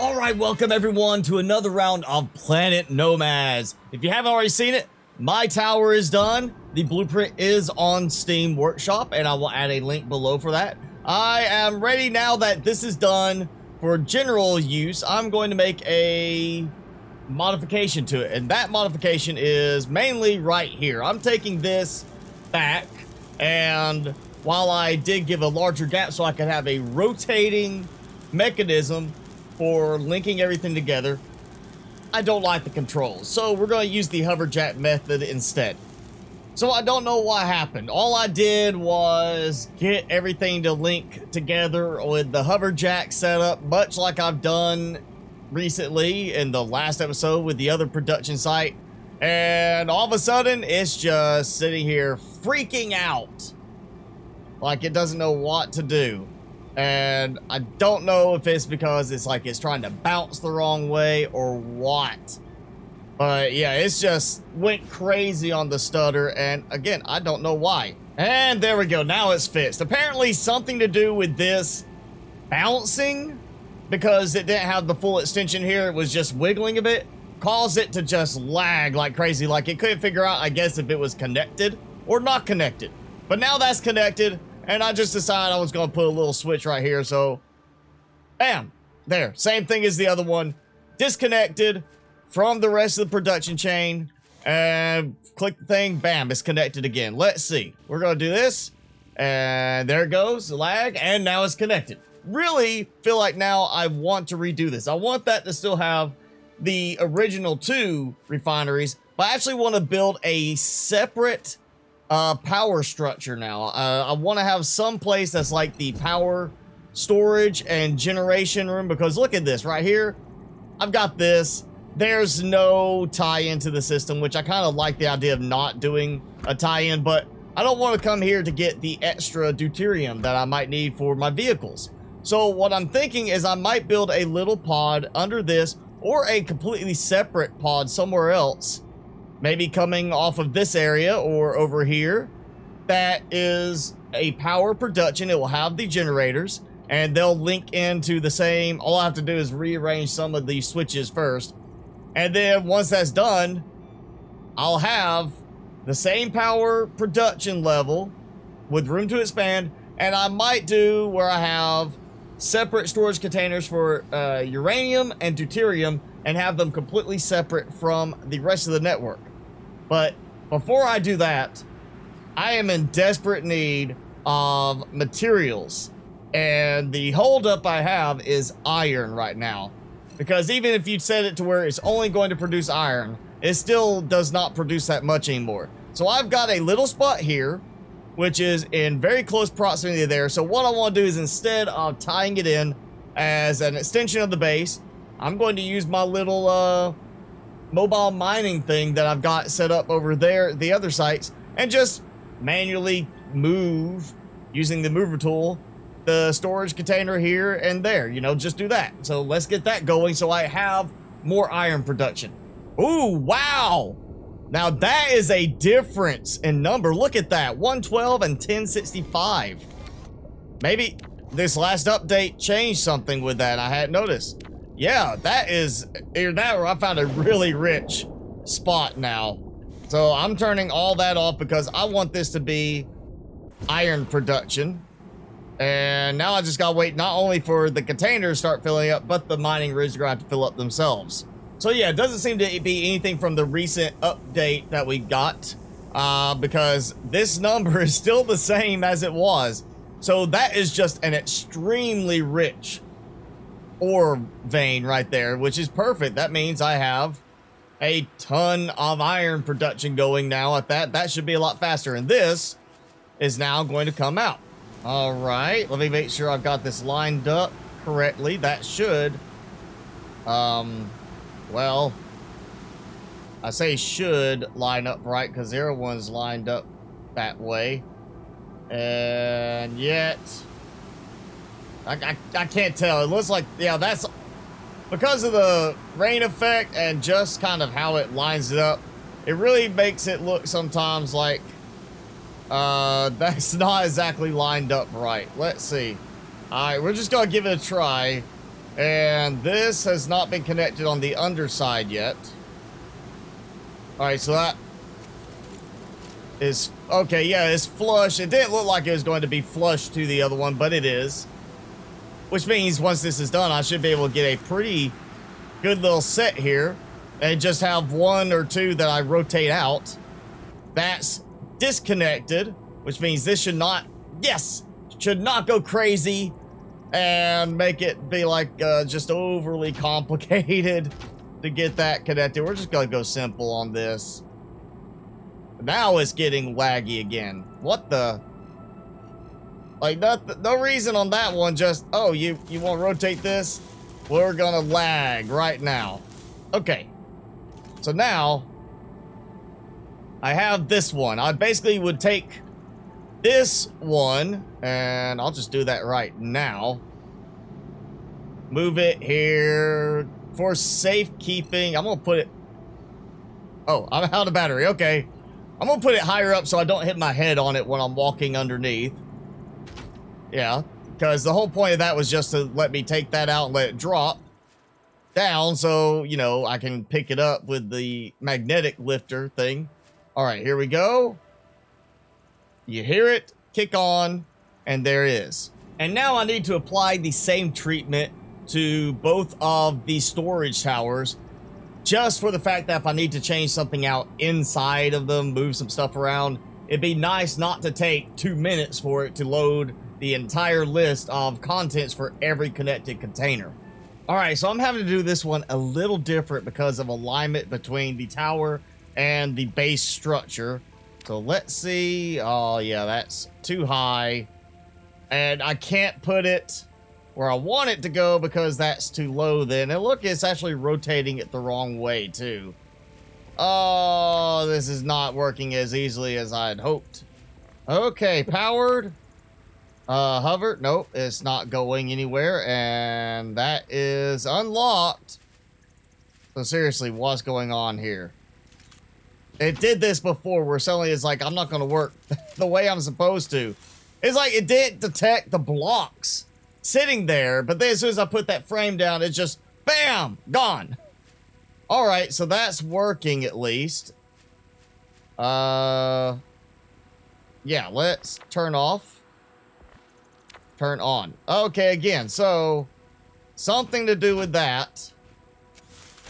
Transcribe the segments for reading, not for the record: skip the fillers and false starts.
Alright, welcome everyone to another round of Planet Nomads. If you haven't already seen it, my tower is done. The blueprint is on Steam Workshop, and I will add a link below for that. I am ready now that this is done for general use. I'm going to make a modification to it, and that modification is mainly right here. I'm taking this back, and while I did give a larger gap so I could have a rotating mechanism for linking everything together, I don't like the controls, so we're going to use the hoverjack method instead. So I don't know what happened. All I did was get everything to link together with the hoverjack setup, much like I've done recently in the last episode with the other production site, and all of a sudden it's just sitting here freaking out like it doesn't know what to do. And I don't know if it's because it's like it's trying to bounce the wrong way or what. But yeah, it's just went crazy on the stutter, and again, I don't know why. And there we go, now it's fixed. Apparently something to do with this bouncing, because it didn't have the full extension here, it was just wiggling a bit, caused it to just lag like crazy, like it couldn't figure out, I guess, if it was connected or not connected. But now that's connected, and I just decided I was going to put a little switch right here, so bam, there. Same thing as the other one. Disconnected from the rest of the production chain, and click the thing, bam, it's connected again. Let's see. We're going to do this, and there it goes, the lag, and now it's connected. Really feel like now I want to redo this. I want that to still have the original 2 refineries, but I actually want to build a separate power structure now. I want to have some place that's like the power storage and generation room, because look at this right here. I've got this. There's no tie-in to the system, which I kind of like the idea of not doing a tie-in, but I don't want to come here to get the extra deuterium that I might need for my vehicles. So what I'm thinking is I might build a little pod under this, or a completely separate pod somewhere else, maybe coming off of this area or over here, that is a power production. It will have the generators, and they'll link into the same. All I have to do is rearrange some of these switches first, and then once that's done, I'll have the same power production level with room to expand, and I might do where I have separate storage containers for uranium and deuterium, and have them completely separate from the rest of the network. But before I do that, I am in desperate need of materials, and the holdup I have is iron right now, because even if you set it to where it's only going to produce iron, it still does not produce that much anymore. So I've got a little spot here, which is in very close proximity there. So what I want to do is, instead of tying it in as an extension of the base, I'm going to use my little mobile mining thing that I've got set up over there, the other sites, and just manually move, using the mover tool, the storage container here and there, you know, just do that. So let's get that going so I have more iron production. Ooh, wow. Now that is a difference in number. Look at that, 112 and 1065. Maybe this last update changed something with that. I hadn't noticed. Yeah, that is either that or I found a really rich spot now. So I'm turning all that off because I want this to be iron production. And now I just gotta wait not only for the containers to start filling up, but the mining rigs are gonna have to fill up themselves. So yeah, it doesn't seem to be anything from the recent update that we got, because this number is still the same as it was. So that is just an extremely rich ore vein right there, which is perfect. That means I have a ton of iron production going now at that. That should be a lot faster. And this is now going to come out. All right, let me make sure I've got this lined up correctly. That should, well, I say should line up right because the other one's lined up that way. And yet, I can't tell. It looks like, yeah, that's because of the rain effect and just kind of how it lines it up. It really makes it look sometimes like that's not exactly lined up right. Let's see. All right, we're just gonna give it a try. And this has not been connected on the underside yet. All right, so that is okay. Yeah, it's flush. It didn't look like it was going to be flush to the other one, but it is. Which means once this is done, I should be able to get a pretty good little set here and just have one or two that I rotate out. That's disconnected, which means this should not, yes, should not go crazy and make it be like just overly complicated to get that connected. We're just gonna go simple on this. Now it's getting laggy again. What the? Like, no reason on that one, just, oh, you want to rotate this? We're gonna lag right now. Okay. So now, I have this one. I basically would take this one, and I'll just do that right now. Move it here for safekeeping. I'm gonna put it, oh, I'm out of battery. Okay. I'm gonna put it higher up so I don't hit my head on it when I'm walking underneath. Yeah, because the whole point of that was just to let me take that out and let it drop down so, you know, I can pick it up with the magnetic lifter thing. All right, here we go. You hear it, kick on, and there it is. And now I need to apply the same treatment to both of the storage towers, just for the fact that if I need to change something out inside of them, move some stuff around, it'd be nice not to take 2 minutes for it to load the entire list of contents for every connected container. All right, so I'm having to do this one a little different because of alignment between the tower and the base structure. So let's see. Oh yeah, that's too high. And I can't put it where I want it to go because that's too low then. And look, it's actually rotating it the wrong way too. Oh, this is not working as easily as I had hoped. Okay, powered. Hover, nope, it's not going anywhere, and that is unlocked. So seriously, what's going on here? It did this before where suddenly it's like, I'm not going to work the way I'm supposed to. It's like it didn't detect the blocks sitting there, but then as soon as I put that frame down, it's just, bam, gone. All right, so that's working at least. Yeah, let's turn off. Turn on. Okay, again, so something to do with that.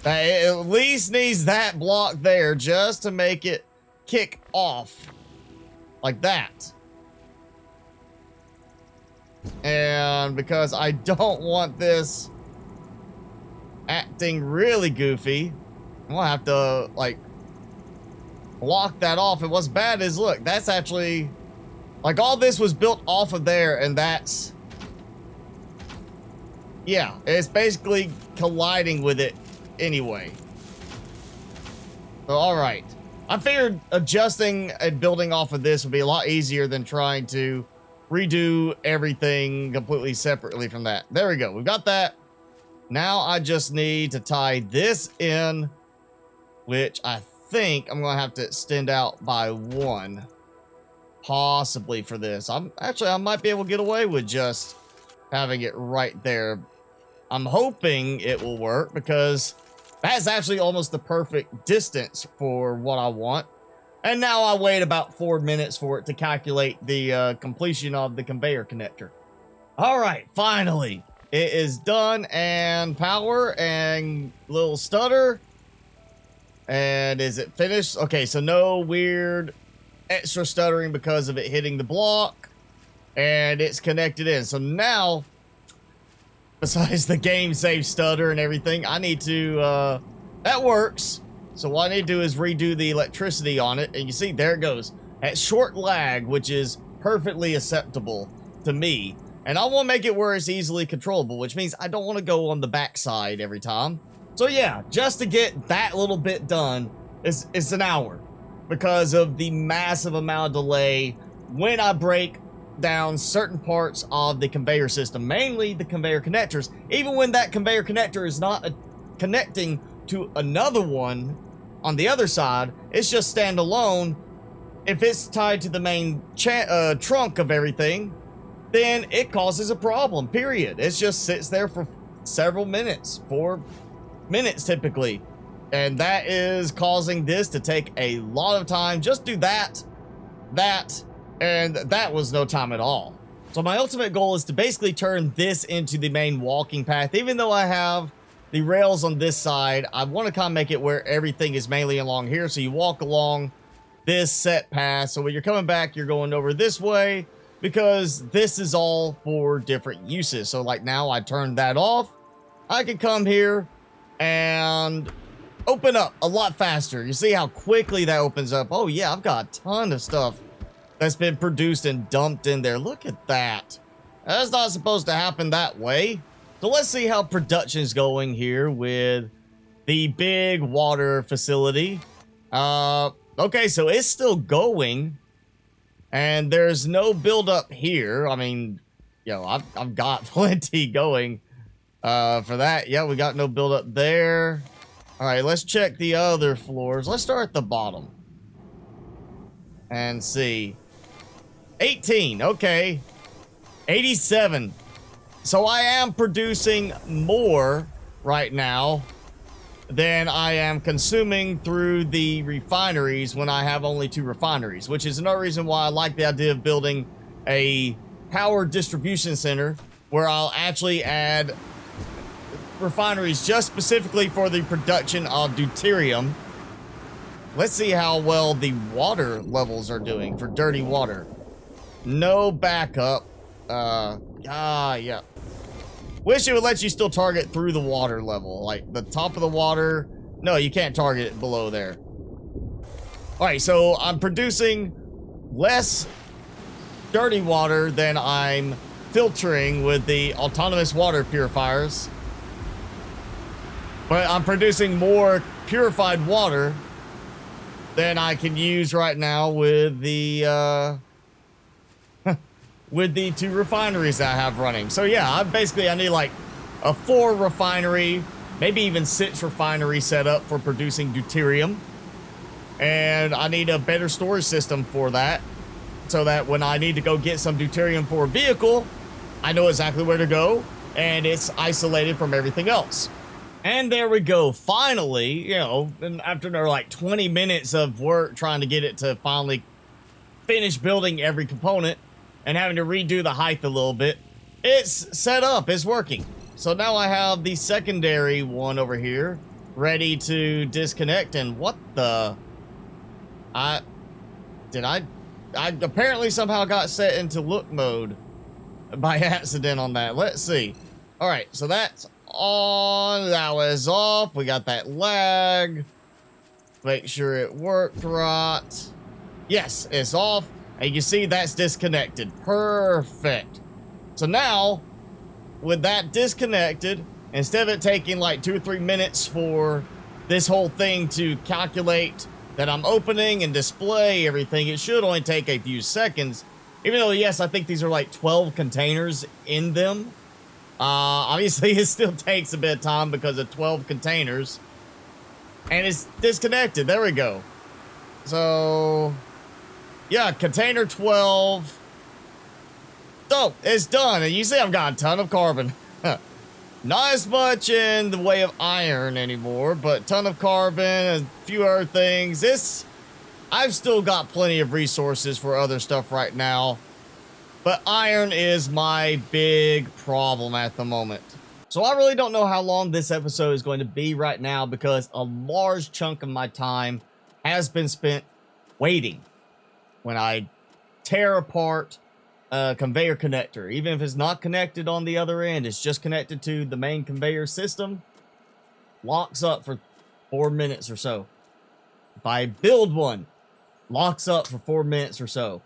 It at least needs that block there just to make it kick off. Like that. And because I don't want this acting really goofy, I'm gonna have to, like, block that off. And what's bad is, look, that's actually... like, all this was built off of there, and that's... yeah, it's basically colliding with it anyway. So, alright. I figured adjusting and building off of this would be a lot easier than trying to redo everything completely separately from that. There we go. We've got that. Now I just need to tie this in, which I think I'm going to have to extend out by 1. Possibly for this. I might be able to get away with just having it right there. I'm hoping it will work because that's actually almost the perfect distance for what I want. And now I wait about 4 minutes for it to calculate the completion of the conveyor connector. All right, finally it is done, and power and little stutter. And is it finished? Okay, so no weird extra stuttering because of it hitting the block, and it's connected in. So now, besides the game save stutter and everything, I need to that works. So what I need to do is redo the electricity on it, and you see there it goes at short lag, which is perfectly acceptable to me. And I want to make it where it's easily controllable, which means I don't want to go on the backside every time. So yeah, just to get that little bit done is an hour, because of the massive amount of delay when I break down certain parts of the conveyor system, mainly the conveyor connectors. Even when that conveyor connector is not connecting to another one on the other side, it's just standalone. If it's tied to the main trunk of everything, then it causes a problem, period. It just sits there for several minutes, 4 minutes typically. And that is causing this to take a lot of time. Just do that, and that was no time at all. So my ultimate goal is to basically turn this into the main walking path. Even though I have the rails on this side, I want to kind of make it where everything is mainly along here. So you walk along this set path. So when you're coming back, you're going over this way, because this is all for different uses. So like now I turned that off. I can come here and open up a lot faster. You see how quickly that opens up. Oh yeah, I've got a ton of stuff that's been produced and dumped in there. Look at that. That's not supposed to happen that way. So let's see how production is going here with the big water facility. Okay, so it's still going, and there's no buildup here. I mean, I've got plenty going for that. Yeah, we got no buildup there. All right, let's check the other floors. Let's start at the bottom and see. 18, okay. 87. So I am producing more right now than I am consuming through the refineries when I have only 2 refineries, which is another reason why I like the idea of building a power distribution center where I'll actually add refineries just specifically for the production of deuterium. Let's see how well the water levels are doing for dirty water. No backup. Yeah. Wish it would let you still target through the water level, like the top of the water. No, you can't target it below there. All right, so I'm producing less dirty water than I'm filtering with the autonomous water purifiers. But I'm producing more purified water than I can use right now with the with the 2 refineries that I have running. So yeah, I need like a 4 refinery, maybe even 6 refinery setup for producing deuterium. And I need a better storage system for that, so that when I need to go get some deuterium for a vehicle, I know exactly where to go, and it's isolated from everything else. And there we go. Finally, and after like 20 minutes of work trying to get it to finally finish building every component and having to redo the height a little bit, it's set up, it's working. So now I have the secondary one over here ready to disconnect. And what the, I apparently somehow got set into look mode by accident on that. Let's see. All right, so that's on, that was off. We got that lag. Make sure it worked right. Yes, it's off. And you see that's disconnected. Perfect. So now, with that disconnected, instead of it taking like 2 or 3 minutes for this whole thing to calculate that I'm opening and display everything, it should only take a few seconds. Even though, yes, I think these are like 12 containers in them. Obviously, it still takes a bit of time because of 12 containers. And it's disconnected. There we go. So, yeah, container 12. So, it's done. And you see I've got a ton of carbon. Not as much in the way of iron anymore, but ton of carbon and a few other things. I've still got plenty of resources for other stuff right now. But iron is my big problem at the moment. So I really don't know how long this episode is going to be right now, because a large chunk of my time has been spent waiting when I tear apart a conveyor connector. Even if it's not connected on the other end, it's just connected to the main conveyor system, locks up for 4 minutes or so. If I build one, locks up for 4 minutes or so.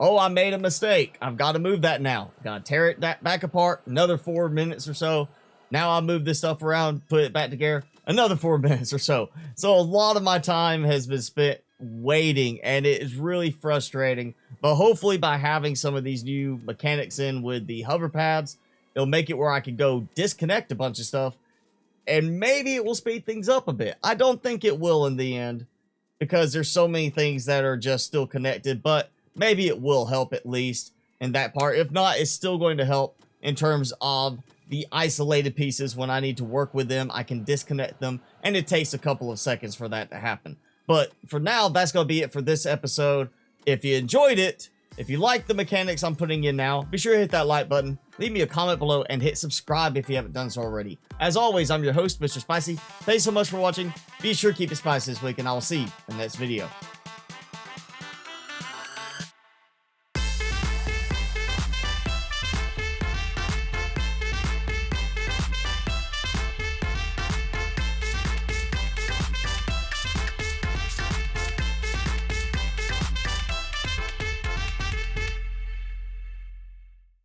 Oh, I made a mistake. I've got to move that now. Got to tear it back apart. Another 4 minutes or so. Now I'll move this stuff around, put it back together. Another 4 minutes or so. So a lot of my time has been spent waiting, and it is really frustrating. But hopefully by having some of these new mechanics in with the hover pads, it'll make it where I can go disconnect a bunch of stuff, and maybe it will speed things up a bit. I don't think it will in the end, because there's so many things that are just still connected, but maybe it will help at least in that part. If not, it's still going to help in terms of the isolated pieces when I need to work with them. I can disconnect them, and it takes a couple of seconds for that to happen. But for now, that's going to be it for this episode. If you enjoyed it, if you like the mechanics I'm putting in now, be sure to hit that like button, leave me a comment below, and hit subscribe if you haven't done so already. As always, I'm your host, Mr. Spicy. Thanks so much for watching. Be sure to keep it spicy this week, and I will see you in the next video.